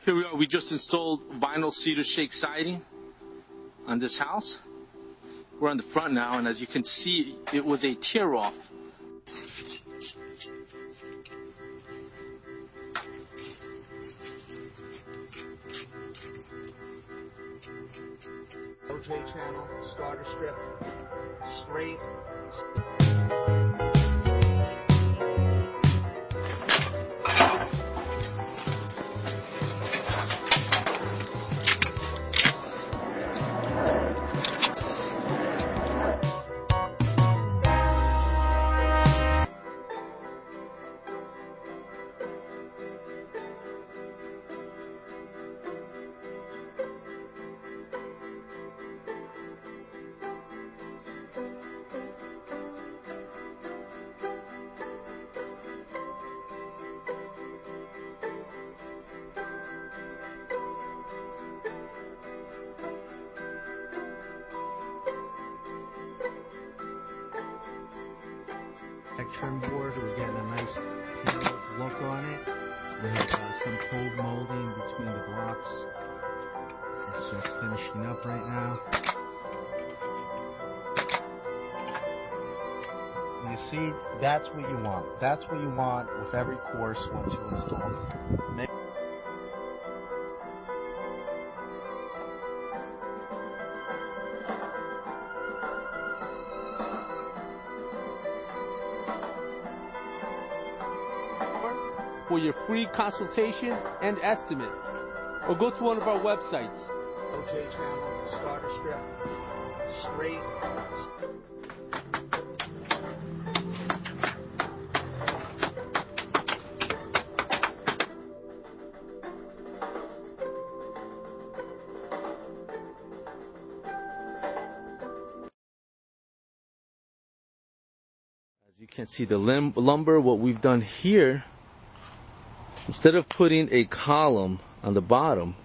Here we are, we just installed vinyl cedar shake siding on this house. We're on the front now, and as you can see, it was a tear-off. OJ channel, starter strip, straight. Trim board, we're getting a nice look on it. We have some cold molding between the blocks. It's just finishing up right now. You see, that's what you want. That's what you want with every course once you install it. For your free consultation and estimate, or go to one of our websites. OJ channel, starter strip, straight. As you can see, the lumber, what we've done here, instead of putting a column on the bottom,